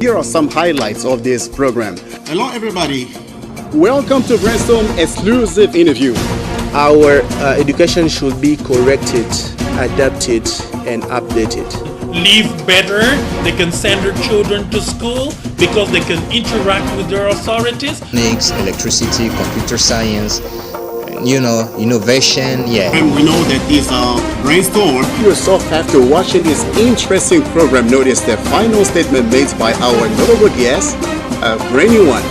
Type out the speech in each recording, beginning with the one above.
Here are some highlights of this program. Hello, everybody. Welcome to Brainstorm exclusive interview. Our education should be corrected, adapted, and updated. Live better, they can send their children to school because they can interact with their authorities. Electricity, computer science, innovation, And we know that this Brainstorm. Yourself, after watching this interesting program, notice the final statement made by our notable guest, a brand new one.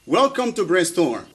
Welcome to Brainstorm.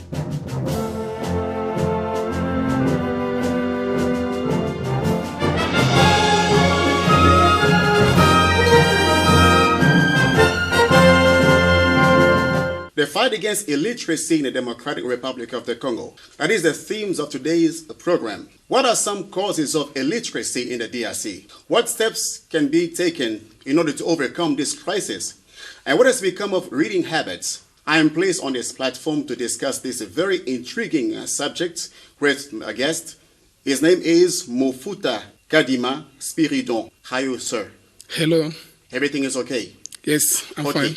The fight against illiteracy in the Democratic Republic of the Congo. That is the themes of today's program. What are some causes of illiteracy in the DRC? What steps can be taken in order to overcome this crisis? And what has become of reading habits? I am placed on this platform to discuss this very intriguing subject with a guest. His name is Mofuta Kadima Spiridon. How are you, sir? Hello. Everything is okay? Yes, I'm fine.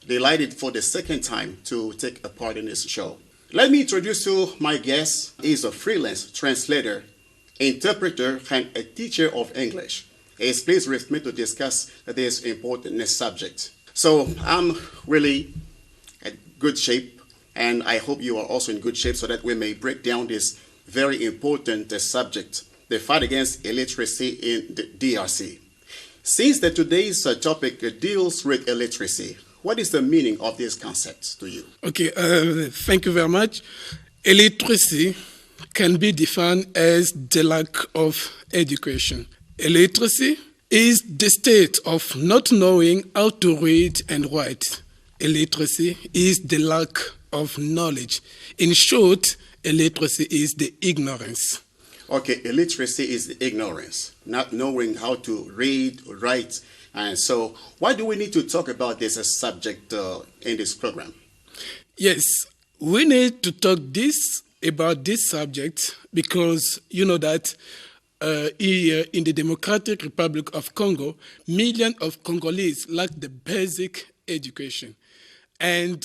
Delighted for the second time to take a part in this show. Let me introduce you my guest. He's a freelance translator, interpreter, and a teacher of English. He is pleased with me to discuss this important subject. So I'm really in good shape, and I hope you are also in good shape so that we may break down this very important subject, the fight against illiteracy in the DRC. Since today's topic deals with illiteracy, what is the meaning of these concepts to you? Okay, thank you very much. Illiteracy can be defined as the lack of education. Illiteracy is the state of not knowing how to read and write. Illiteracy is the lack of knowledge. In short, illiteracy is the ignorance. Okay, illiteracy is the ignorance, not knowing how to read, write. And so why do we need to talk about this subject in this program? Yes, we need to talk about this subject because you know that here in the Democratic Republic of Congo, millions of Congolese lack the basic education. And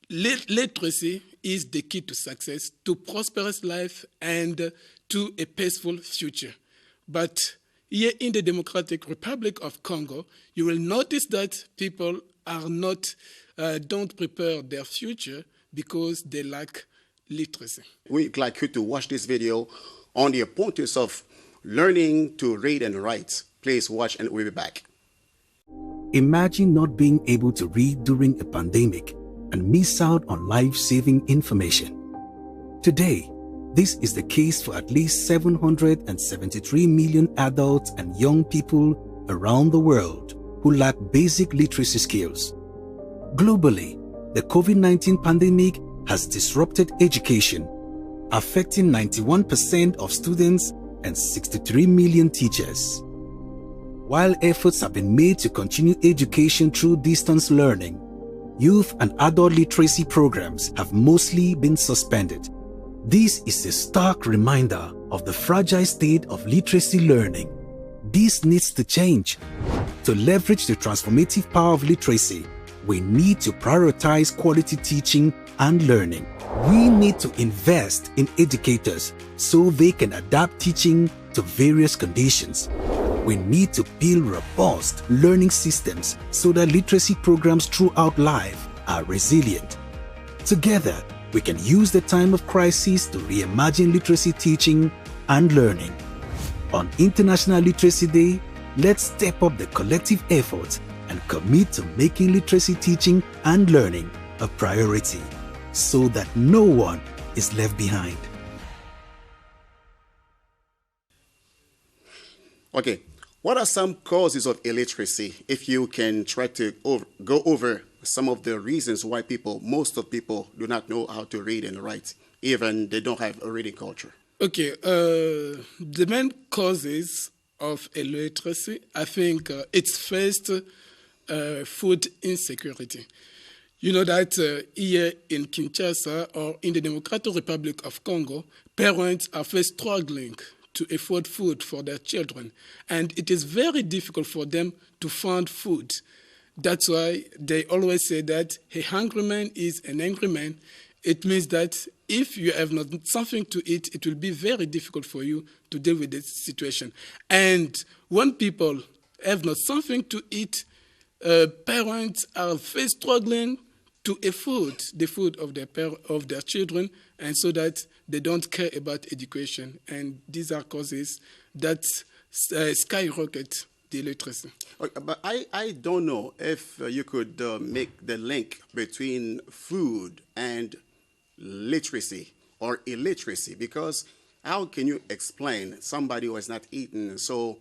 literacy is the key to success, to prosperous life, and to a peaceful future. But here in the Democratic Republic of Congo, you will notice that people are don't prepare their future because they lack literacy. We'd like you to watch this video on the importance of learning to read and write. Please watch and we'll be back. Imagine not being able to read during a pandemic and miss out on life-saving information. Today, this is the case for at least 773 million adults and young people around the world who lack basic literacy skills. Globally, the COVID-19 pandemic has disrupted education, affecting 91% of students and 63 million teachers. While efforts have been made to continue education through distance learning, youth and adult literacy programs have mostly been suspended. This is a stark reminder of the fragile state of literacy learning. This needs to change. To leverage the transformative power of literacy, we need to prioritize quality teaching and learning. We need to invest in educators so they can adapt teaching to various conditions. We need to build robust learning systems so that literacy programs throughout life are resilient. Together, we can use the time of crisis to reimagine literacy teaching and learning. On International Literacy Day, let's step up the collective effort and commit to making literacy teaching and learning a priority so that no one is left behind. Okay, what are some causes of illiteracy? If you can try to go over some of the reasons why most of people do not know how to read and write, even they don't have a reading culture. Okay, the main causes of illiteracy, I think it's first food insecurity. You know that here in Kinshasa or in the Democratic Republic of Congo, parents are first struggling to afford food for their children, and it is very difficult for them to find food. That's why they always say that a hungry man is an angry man. It means that if you have not something to eat, it will be very difficult for you to deal with this situation. And when people have not something to eat, parents are first struggling to afford the food of their children, and so that they don't care about education. And these are causes that skyrocket the illiteracy. Okay, but I don't know if you could make the link between food and literacy or illiteracy, because how can you explain somebody who has not eaten, so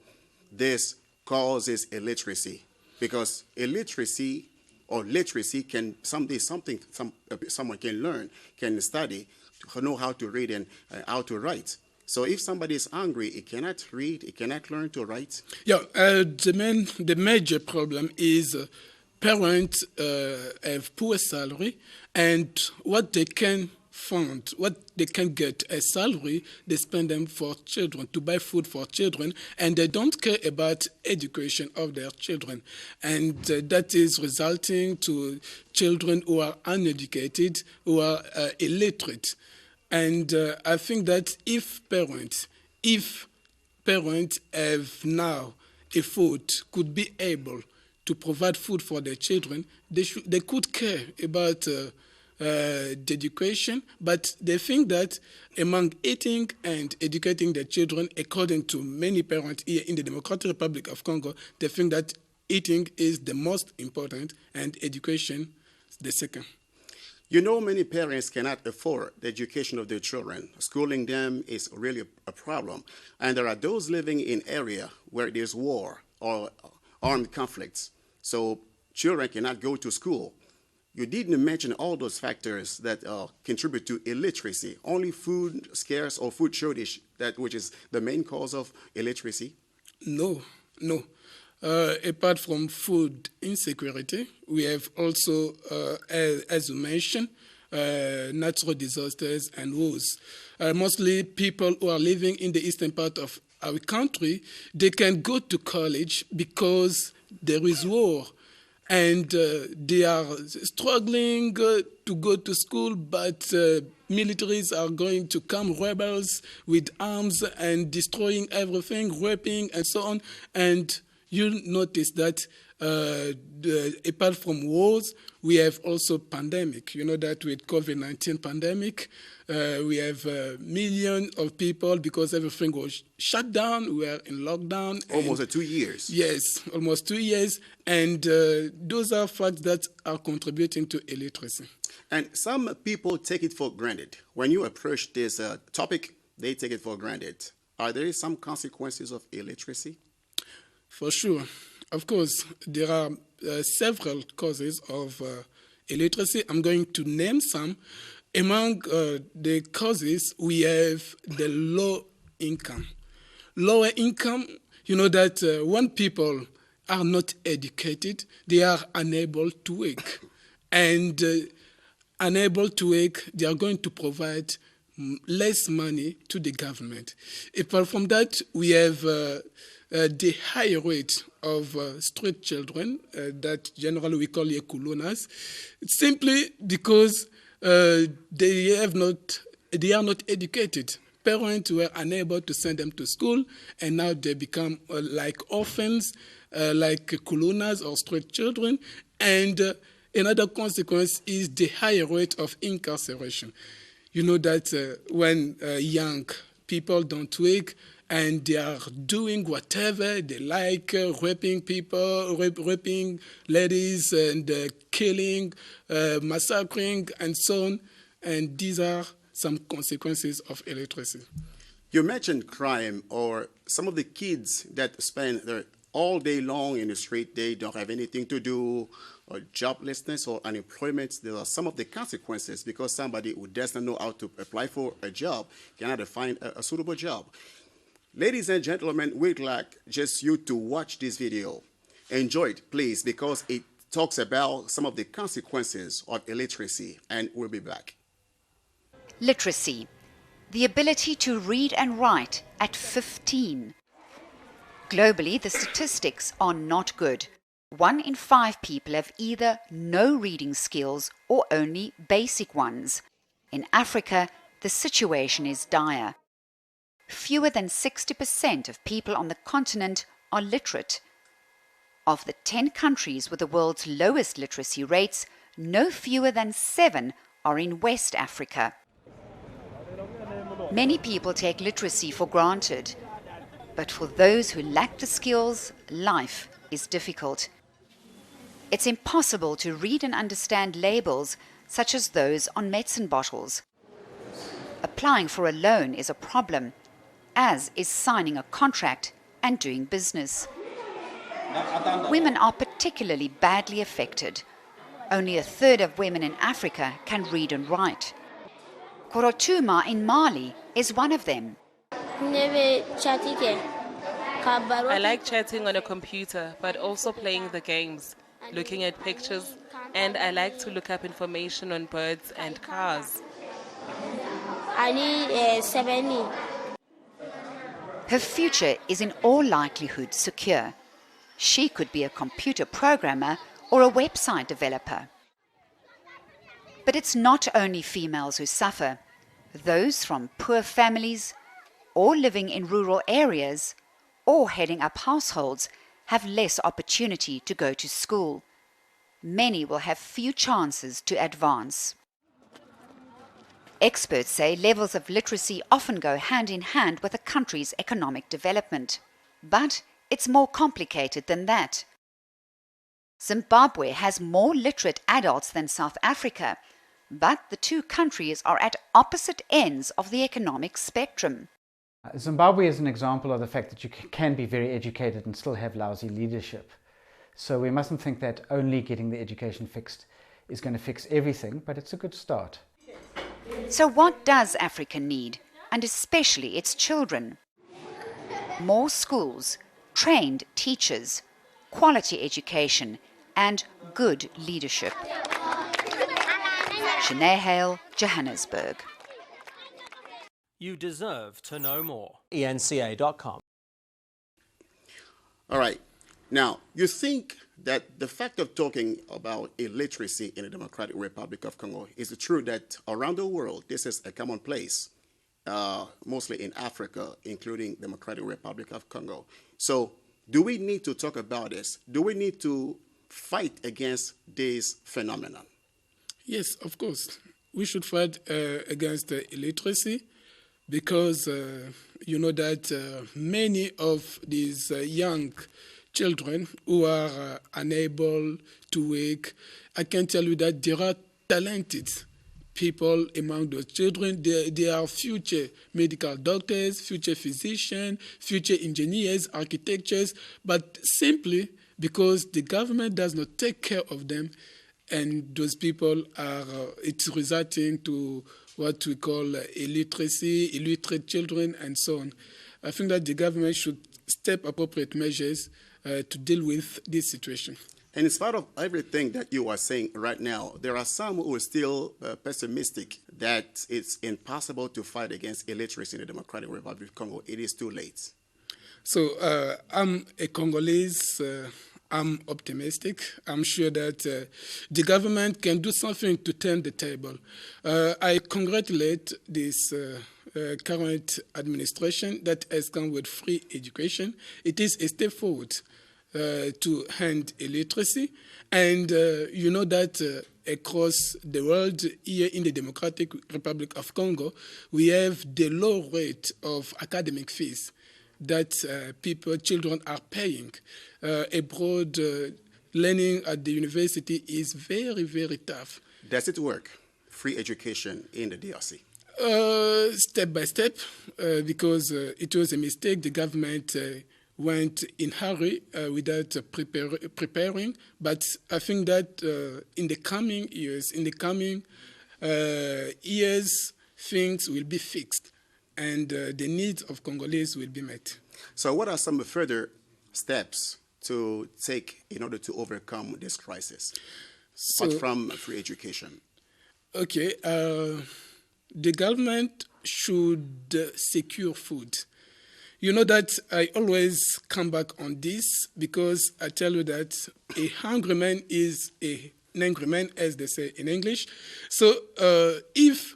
this causes illiteracy? Because illiteracy or literacy can someone can learn, can study, to know how to read and how to write. So if somebody is hungry, he cannot read, he cannot learn to write. Yeah, the major problem is parents have poor salary, and what they can find, what they can get as salary, they spend them for children, to buy food for children, and they don't care about education of their children. And that is resulting to children who are uneducated, who are illiterate. And I think that if parents have now a food, could be able to provide food for their children, they could care about the education, but they think that among eating and educating their children, according to many parents here in the Democratic Republic of Congo, they think that eating is the most important and education the second. You know, many parents cannot afford the education of their children. Schooling them is really a problem. And there are those living in areas where there's war or armed conflicts. So children cannot go to school. You didn't mention all those factors that contribute to illiteracy. Only food scarce or food shortage, which is the main cause of illiteracy? No. Apart from food insecurity, we have also, as you mentioned, natural disasters and wars. Mostly people who are living in the eastern part of our country, they can go to college because there is war. And they are struggling to go to school, but militaries are going to come, rebels with arms and destroying everything, raping and so on. And you notice that apart from wars, we have also pandemic. You know that with COVID-19 pandemic, we have millions of people, because everything was shut down. We are in lockdown. Almost 2 years. Yes, almost 2 years. And those are facts that are contributing to illiteracy. And some people take it for granted. When you approach this topic, they take it for granted. Are there some consequences of illiteracy? For sure. Of course, there are several causes of illiteracy. I'm going to name some. Among the causes, we have the low income. Lower income, you know that when people are not educated, they are unable to work. And unable to work, they are going to provide less money to the government. Apart from that, we have the high rate of street children that generally we call kulunas, simply because they are not educated. Parents were unable to send them to school, and now they become like orphans, like kulunas or street children. And another consequence is the higher rate of incarceration. You know that when young people don't work, and they are doing whatever they like, raping people, raping ladies, and killing, massacring, and so on. And these are some consequences of illiteracy. You mentioned crime, or some of the kids that spend their all day long in the street, they don't have anything to do, or joblessness or unemployment. There are some of the consequences, because somebody who doesn't know how to apply for a job cannot find a suitable job. Ladies and gentlemen, we'd like just you to watch this video. Enjoy it, please, because it talks about some of the consequences of illiteracy, and we'll be back. Literacy, the ability to read and write at 15. Globally, the statistics are not good. 1 in 5 people have either no reading skills or only basic ones. In Africa, the situation is dire. Fewer than 60% of people on the continent are literate. Of the 10 countries with the world's lowest literacy rates, no fewer than 7 are in West Africa. Many people take literacy for granted, but for those who lack the skills, life is difficult. It's impossible to read and understand labels such as those on medicine bottles. Applying for a loan is a problem, as is signing a contract and doing business. Women are particularly badly affected. Only a third of women in Africa can read and write. Korotuma in Mali is one of them. I like chatting on a computer, but also playing the games, looking at pictures, and I like to look up information on birds and cars. Her future is in all likelihood secure. She could be a computer programmer or a website developer. But it's not only females who suffer. Those from poor families, or living in rural areas, or heading up households have less opportunity to go to school. Many will have few chances to advance. Experts say levels of literacy often go hand in hand with a country's economic development. But it's more complicated than that. Zimbabwe has more literate adults than South Africa, but the two countries are at opposite ends of the economic spectrum. Zimbabwe is an example of the fact that you can be very educated and still have lousy leadership. So we mustn't think that only getting the education fixed is going to fix everything, but it's a good start. So what does Africa need, and especially its children? More schools, trained teachers, quality education, and good leadership. Shanae Hale, Johannesburg. You deserve to know more. ENCA.com. All right. Now, you think that the fact of talking about illiteracy in the Democratic Republic of Congo, is it true that around the world this is a commonplace, mostly in Africa, including Democratic Republic of Congo? So do we need to talk about this? Do we need to fight against this phenomenon? Yes, of course. We should fight against illiteracy because you know that many of these young children who are unable to work, I can tell you that there are talented people among those children. They are future medical doctors, future physicians, future engineers, architects, but simply because the government does not take care of them, and those people are, it's resulting to what we call illiteracy, illiterate children, and so on. I think that the government should step appropriate measures to deal with this situation. And in spite of everything that you are saying right now, there are some who are still pessimistic that it's impossible to fight against illiteracy in the Democratic Republic of Congo. It is too late. So I'm a Congolese. I'm optimistic. I'm sure that the government can do something to turn the table. I congratulate this current administration that has come with free education. It is a step forward to end illiteracy. And you know that across the world, here in the Democratic Republic of Congo, we have the low rate of academic fees that children are paying. Abroad, learning at the university is very, very tough. Does it work, free education in the DRC? Step by step, because it was a mistake. The government went in hurry without preparing. But I think that in the coming years, things will be fixed, and the needs of Congolese will be met. So what are some further steps to take in order to overcome this crisis, So, apart from free education? okay, the government should secure food. You know that I always come back on this because I tell you that a hungry man is an angry man, as they say in English. So if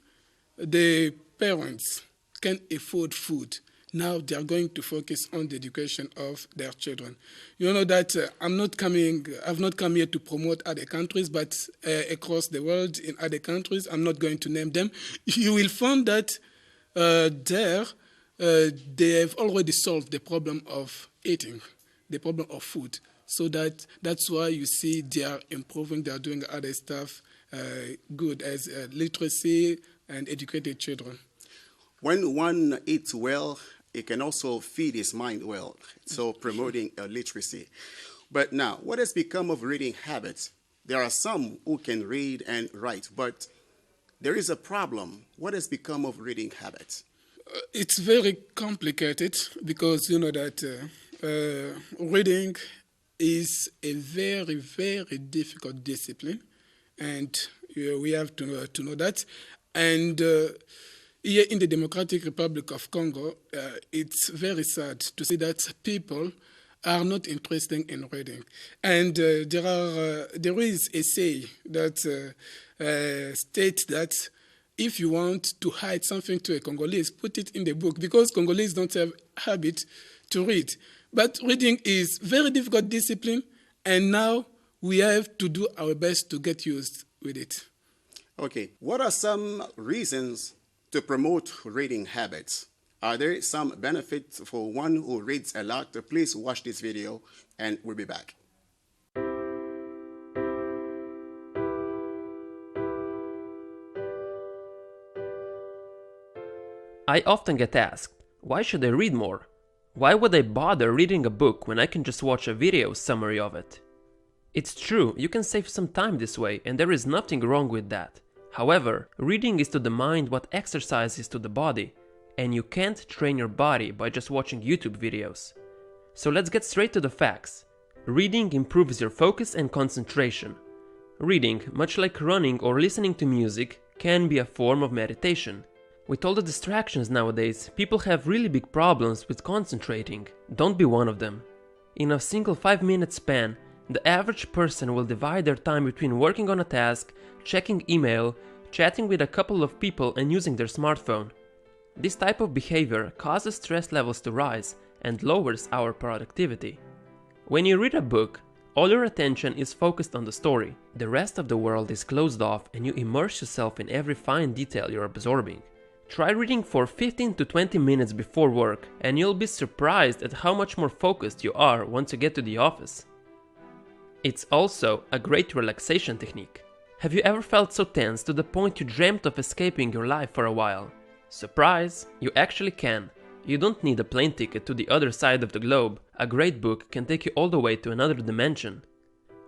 the parents can afford food, now they are going to focus on the education of their children. You know that I've not come here to promote other countries, but across the world in other countries, I'm not going to name them. You will find that there they have already solved the problem of eating, the problem of food. So that's why you see they are improving, they are doing other stuff good as literacy and educated children. When one eats well, it can also feed his mind well, so promoting literacy. But now, what has become of reading habits? There are some who can read and write, but there is a problem. What has become of reading habits? It's very complicated because you know that reading is a very, very difficult discipline, and we have to know that. And here in the Democratic Republic of Congo, it's very sad to see that people are not interested in reading. And there is a say that states that if you want to hide something to a Congolese, put it in the book, because Congolese don't have habit to read. But reading is very difficult discipline, and now we have to do our best to get used with it. Okay, what are some reasons to promote reading habits? Are there some benefits for one who reads a lot? Please watch this video and we'll be back. I often get asked, why should I read more? Why would I bother reading a book when I can just watch a video summary of it? It's true, you can save some time this way, and there is nothing wrong with that. However, reading is to the mind what exercise is to the body, and you can't train your body by just watching YouTube videos. So let's get straight to the facts. Reading improves your focus and concentration. Reading, much like running or listening to music, can be a form of meditation. With all the distractions nowadays, people have really big problems with concentrating. Don't be one of them. In a single 5-minute span, the average person will divide their time between working on a task, checking email, chatting with a couple of people and using their smartphone. This type of behavior causes stress levels to rise and lowers our productivity. When you read a book, all your attention is focused on the story. The rest of the world is closed off and you immerse yourself in every fine detail you're absorbing. Try reading for 15 to 20 minutes before work and you'll be surprised at how much more focused you are once you get to the office. It's also a great relaxation technique. Have you ever felt so tense to the point you dreamt of escaping your life for a while? Surprise! You actually can. You don't need a plane ticket to the other side of the globe. A great book can take you all the way to another dimension.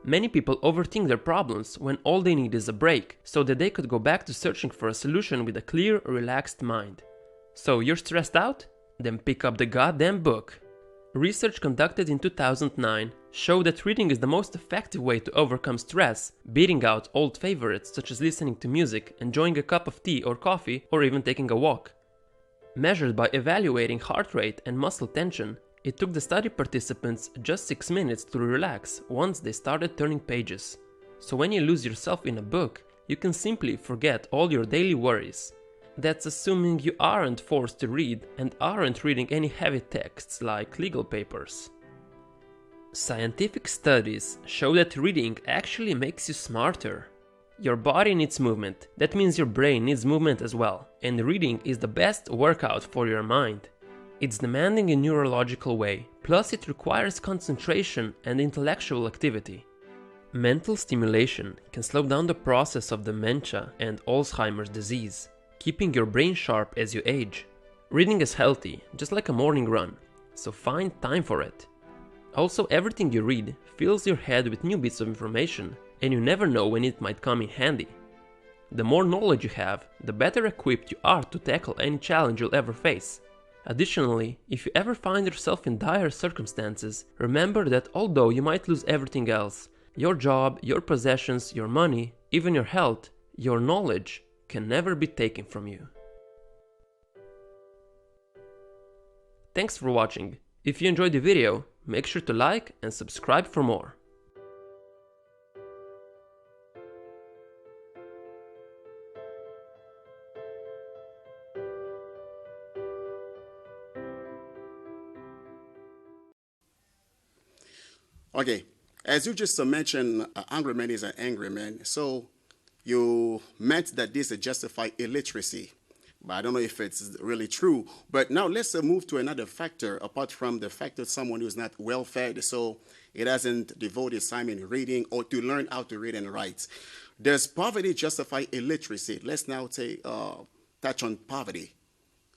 Many people overthink their problems when all they need is a break, so that they could go back to searching for a solution with a clear, relaxed mind. So you're stressed out? Then pick up the goddamn book. Research conducted in 2009 showed that reading is the most effective way to overcome stress, beating out old favorites such as listening to music, enjoying a cup of tea or coffee, or even taking a walk. Measured by evaluating heart rate and muscle tension, it took the study participants just 6 minutes to relax once they started turning pages. So when you lose yourself in a book, you can simply forget all your daily worries. That's assuming you aren't forced to read and aren't reading any heavy texts like legal papers. Scientific studies show that reading actually makes you smarter. Your body needs movement, that means your brain needs movement as well, and reading is the best workout for your mind. It's demanding in a neurological way, plus it requires concentration and intellectual activity. Mental stimulation can slow down the process of dementia and Alzheimer's disease, keeping your brain sharp as you age. Reading is healthy, just like a morning run, so find time for it. Also, everything you read fills your head with new bits of information, and you never know when it might come in handy. The more knowledge you have, the better equipped you are to tackle any challenge you'll ever face. Additionally, if you ever find yourself in dire circumstances, remember that although you might lose everything else, your job, your possessions, your money, even your health, your knowledge can never be taken from you. Thanks for watching. If you enjoyed the video, make sure to like and subscribe for more. Okay, as you just mentioned, an angry man is an angry man. So you meant that this justifies illiteracy. But I don't know if it's really true. But now let's move to another factor, apart from the fact that someone who's not well-fed, so it hasn't devoted time in reading or to learn how to read and write. Does poverty justify illiteracy? Let's now touch on poverty.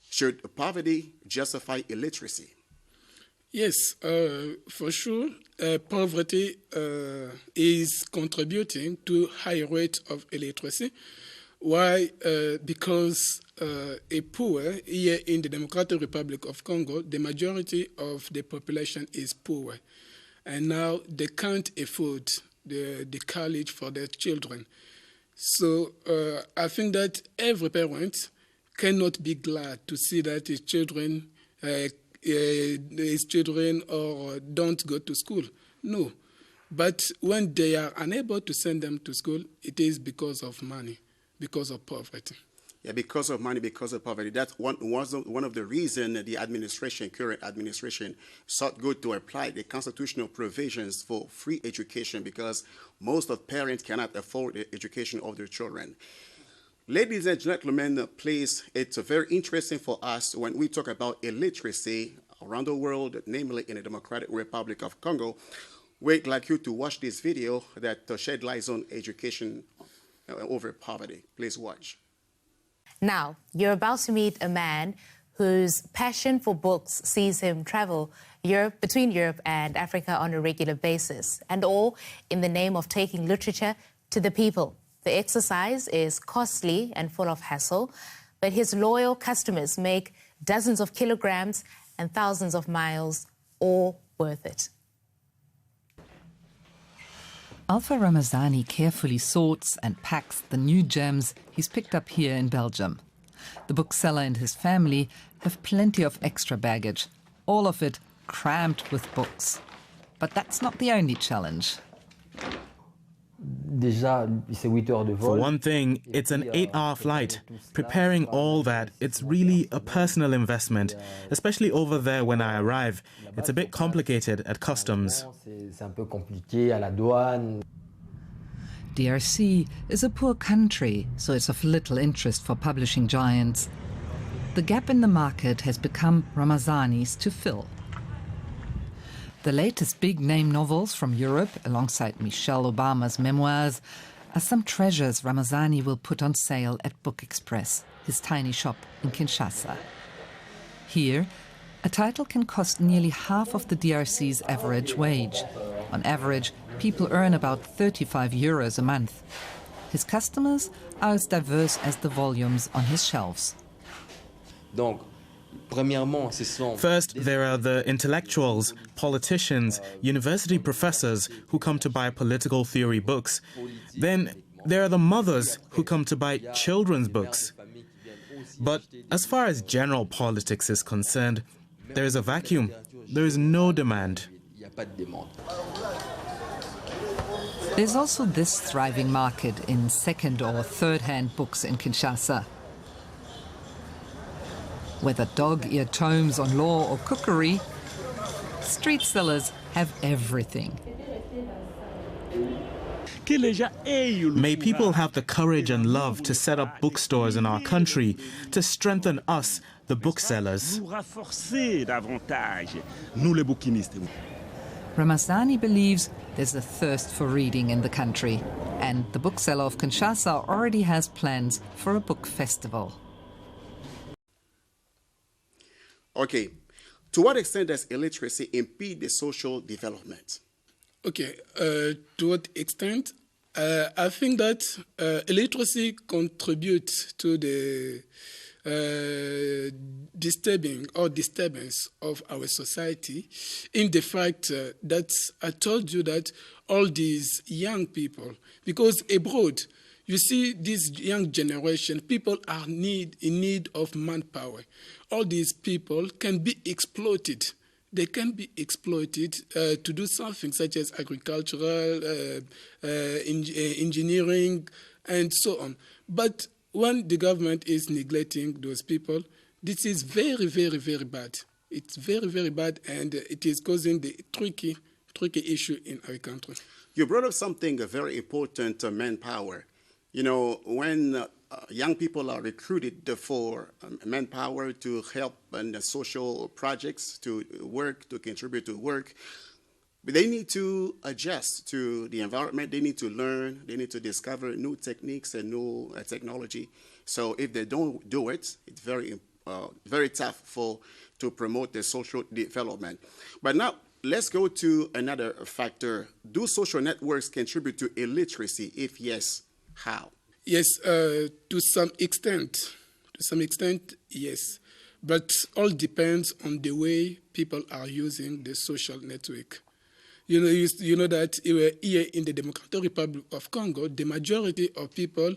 Should poverty justify illiteracy? Yes, for sure. Poverty is contributing to high rate of illiteracy. Why? Because a poor, here in the Democratic Republic of Congo, the majority of the population is poor. And now they can't afford the college for their children. So I think that every parent cannot be glad to see that his children or don't go to school. No. But when they are unable to send them to school, it is because of money, because of poverty. Yeah, because of money, because of poverty. That was one of the reasons the current administration, sought good to apply the constitutional provisions for free education, because most of parents cannot afford the education of their children. Ladies and gentlemen, please, it's very interesting for us when we talk about illiteracy around the world, namely in the Democratic Republic of Congo. We'd like you to watch this video that shed light on education over poverty. Please watch. Now, you're about to meet a man whose passion for books sees him travel between Europe and Africa on a regular basis, and all in the name of taking literature to the people. The exercise is costly and full of hassle, but his loyal customers make dozens of kilograms and thousands of miles all worth it. Alpha Ramazani carefully sorts and packs the new gems he's picked up here in Belgium. The bookseller and his family have plenty of extra baggage, all of it crammed with books. But that's not the only challenge. For one thing, it's an 8-hour flight. Preparing all that, it's really a personal investment, especially over there when I arrive. It's a bit complicated at customs. DRC is a poor country, so it's of little interest for publishing giants. The gap in the market has become Ramazani's to fill. The latest big-name novels from Europe, alongside Michelle Obama's memoirs, are some treasures Ramazani will put on sale at Book Express, his tiny shop in Kinshasa. Here, a title can cost nearly half of the DRC's average wage. On average, people earn about 35 euros a month. His customers are as diverse as the volumes on his shelves. First, there are the intellectuals, politicians, university professors who come to buy political theory books. Then there are the mothers who come to buy children's books. But as far as general politics is concerned, there is a vacuum. There is no demand. There's also this thriving market in second- or third-hand books in Kinshasa. Whether dog-eared tomes on law or cookery, street sellers have everything. May people have the courage and love to set up bookstores in our country, to strengthen us, the booksellers. Ramazani believes there's a thirst for reading in the country, and the bookseller of Kinshasa already has plans for a book festival. Okay, to what extent does illiteracy impede the social development? Okay, to what extent? I think that illiteracy contributes to the disturbance of our society in the fact that I told you that all these young people, because abroad, you see this young generation, people are in need of manpower. All these people can be exploited. They can be exploited to do something such as agricultural, engineering, and so on. But when the government is neglecting those people, this is very, very, very bad. It's very, very bad, and it is causing the tricky issue in our country. You brought up something very important, manpower. You know, when young people are recruited for manpower to help in the social projects, to work, to contribute to work, but they need to adjust to the environment. They need to learn. They need to discover new techniques and new technology. So if they don't do it, it's very tough to promote the social development. But now let's go to another factor. Do social networks contribute to illiteracy? If yes, how? Yes, to some extent. To some extent, yes. But all depends on the way people are using the social network. You know that here in the Democratic Republic of Congo, the majority of people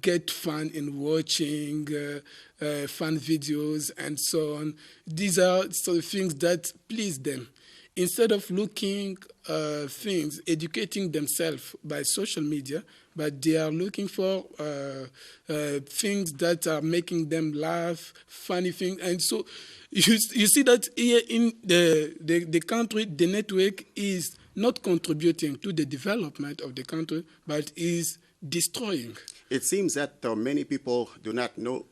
get fun in watching fun videos and so on. These are sort of things that please them. Instead of looking things, educating themselves by social media, but they are looking for things that are making them laugh, funny things. And so you see that here in the country, the network is not contributing to the development of the country, but is destroying. It seems that many people do not know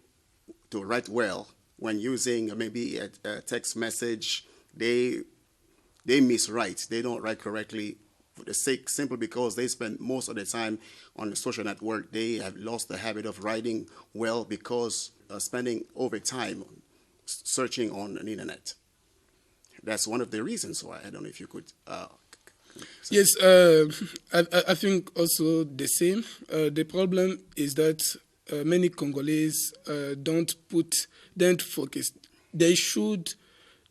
to write well when using maybe a text message. They miswrite. They don't write correctly for the sake, simply because they spend most of the time on the social network. They have lost the habit of writing well because spending over time searching on the internet. That's one of the reasons why. I don't know if you could. Yes, I think also the same. The problem is that many Congolese don't focus. They should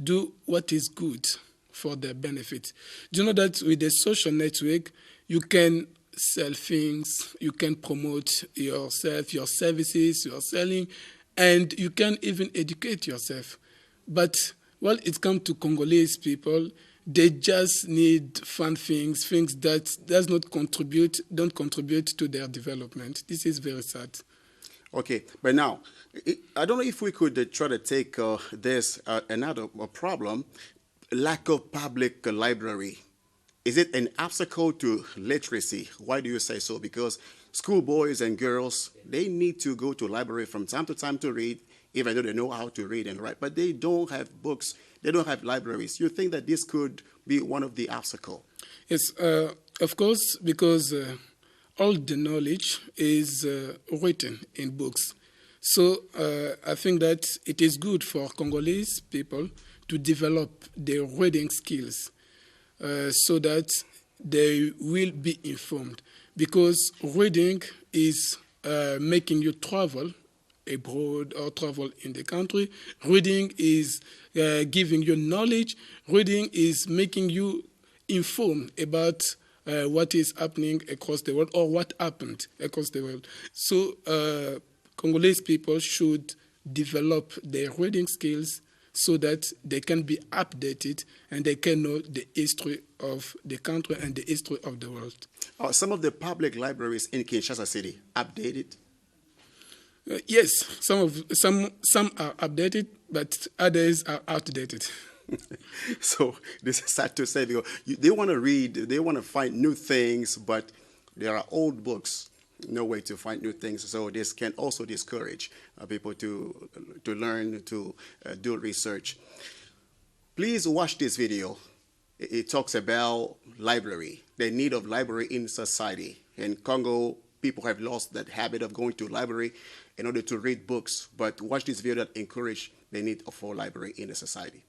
do what is good for their benefit. Do you know that with the social network, you can sell things, you can promote yourself, your services, you're selling, and you can even educate yourself. But when it comes to Congolese people, they just need fun things that don't contribute to their development. This is very sad. Okay, but now, I don't know if we could try to take this another problem. Lack of public library. Is it an obstacle to literacy? Why do you say so? Because schoolboys and girls, they need to go to library from time to time to read, even though they know how to read and write, but they don't have books, they don't have libraries. You think that this could be one of the obstacles? Yes, of course, because all the knowledge is written in books. So I think that it is good for Congolese people to develop their reading skills so that they will be informed. Because reading is making you travel abroad or travel in the country. Reading is giving you knowledge. Reading is making you informed about what is happening across the world or what happened across the world. So Congolese people should develop their reading skills so that they can be updated and they can know the history of the country and the history of the world. Some of the public libraries in Kinshasa City updated? Yes, some are updated, but others are outdated. So this is sad to say, because they want to read, they want to find new things, but there are old books, no way to find new things. So this can also discourage people to learn, to do research. Please watch this video. It talks about library, the need of library in society. In Congo, people have lost that habit of going to library in order to read books. But watch this video that encourage the need for library in the society.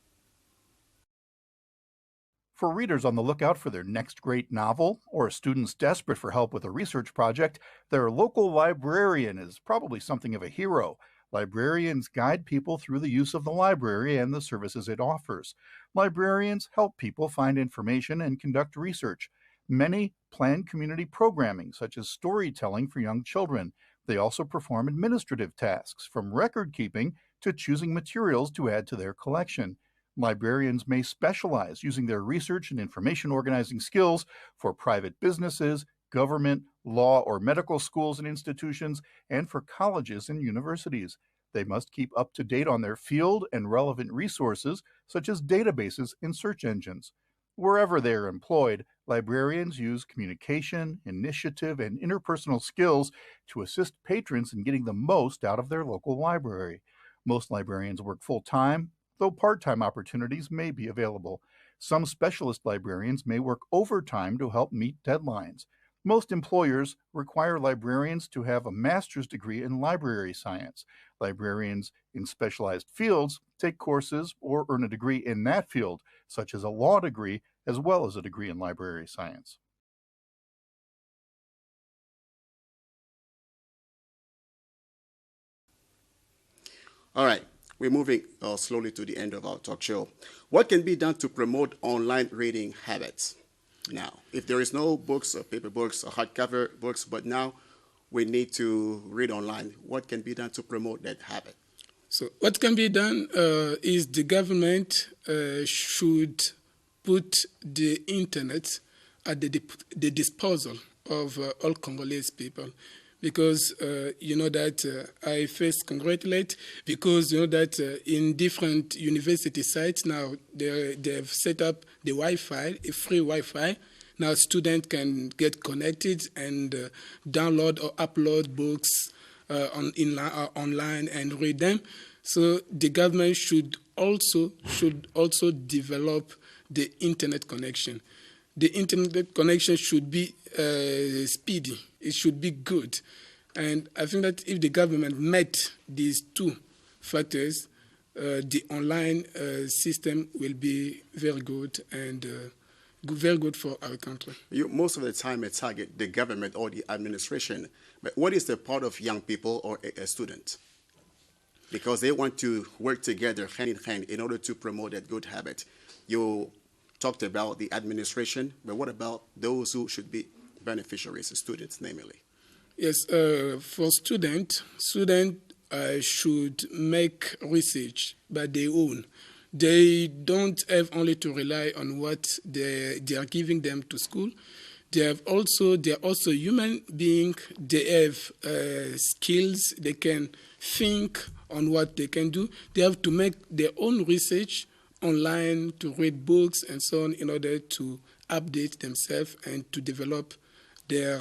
For readers on the lookout for their next great novel, or students desperate for help with a research project, their local librarian is probably something of a hero. Librarians guide people through the use of the library and the services it offers. Librarians help people find information and conduct research. Many plan community programming, such as storytelling for young children. They also perform administrative tasks, from record keeping to choosing materials to add to their collection. Librarians may specialize, using their research and information organizing skills for private businesses, government, law, or medical schools and institutions, and for colleges and universities. They must keep up to date on their field and relevant resources, such as databases and search engines. Wherever they are employed, librarians use communication, initiative, and interpersonal skills to assist patrons in getting the most out of their local library. Most librarians work full-time, though part-time opportunities may be available. Some specialist librarians may work overtime to help meet deadlines. Most employers require librarians to have a master's degree in library science. Librarians in specialized fields take courses or earn a degree in that field, such as a law degree, as well as a degree in library science. All right, we're moving slowly to the end of our talk show. What can be done to promote online reading habits? Now, if there is no books or paper books or hardcover books, but now we need to read online, what can be done to promote that habit? So what can be done is the government should put the internet at the disposal of all Congolese people. Because you know that I first congratulate, because you know that in different university sites now they've set up the Wi-Fi, a free Wi-Fi. Now students can get connected and download or upload books online and read them. So the government should also develop the internet connection. The internet connection should be speedy. It should be good. And I think that if the government met these two factors, the online system will be very good and very good for our country. You most of the time target the government or the administration, but what is the part of young people or a student? Because they want to work together hand in hand in order to promote that good habit. You talked about the administration, but what about those who should be beneficiaries, the students, namely? Yes, for students should make research by their own. They don't have only to rely on what they are giving them to school. They are also human beings. They have skills. They can think on what they can do. They have to make their own research online, to read books and so on, in order to update themselves and to develop their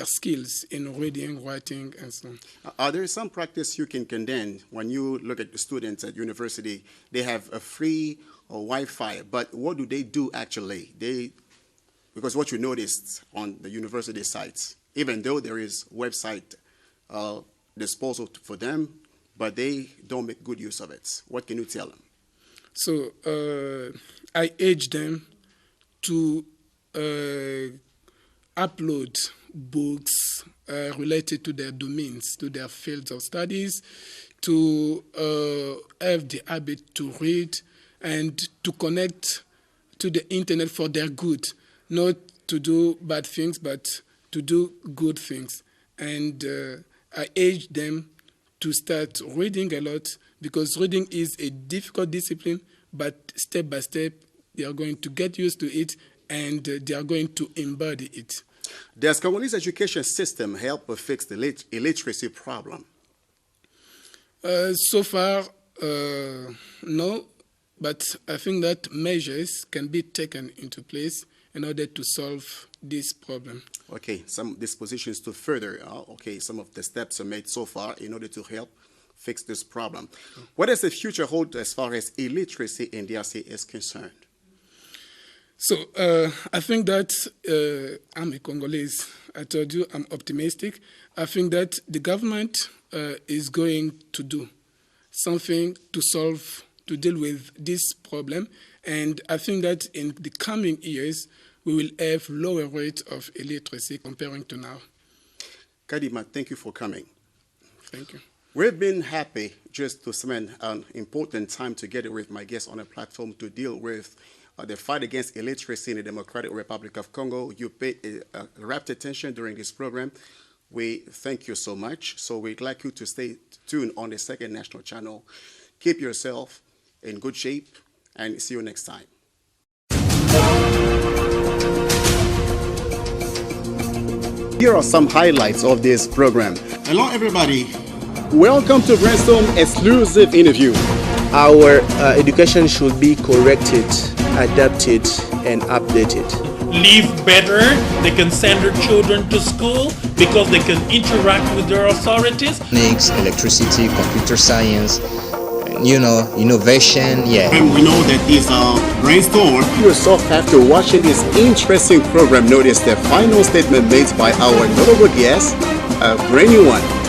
skills in reading, writing, and so on. Are there some practice you can condemn when you look at the students at university? They have a free Wi-Fi, but what do they do actually? Because what you noticed on the university sites, even though there is website disposal for them, but they don't make good use of it. What can you tell them? So I urge them to upload books related to their domains, to their fields of studies, to have the habit to read and to connect to the internet for their good, not to do bad things, but to do good things. And I urge them to start reading a lot, because reading is a difficult discipline, but step by step they are going to get used to it and they are going to embody it. Does Congolese education system help fix the illiteracy problem? So far, no, but I think that measures can be taken into place in order to solve this problem. Okay, some dispositions to further, some of the steps are made so far in order to help fix this problem. What does the future hold as far as illiteracy in DRC is concerned? So I think that I'm a Congolese. I told you I'm optimistic. I think that the government is going to do something to deal with this problem. And I think that in the coming years, we will have lower rate of illiteracy comparing to now. Kadima, thank you for coming. Thank you. We've been happy just to spend an important time together with my guests on a platform to deal with the fight against illiteracy in the Democratic Republic of Congo. You paid rapt attention during this program. We thank you so much. So we'd like you to stay tuned on the Second National Channel. Keep yourself in good shape and see you next time. Here are some highlights of this program. Hello, everybody. Welcome to Brainstorm exclusive interview. Our education should be corrected, adapted, and updated. Live better, they can send their children to school because they can interact with their authorities. Electricity, computer science, innovation, And we know that this brainstorm. Yourself, after watching this interesting program, notice the final statement made by our notable guest, a brand new one.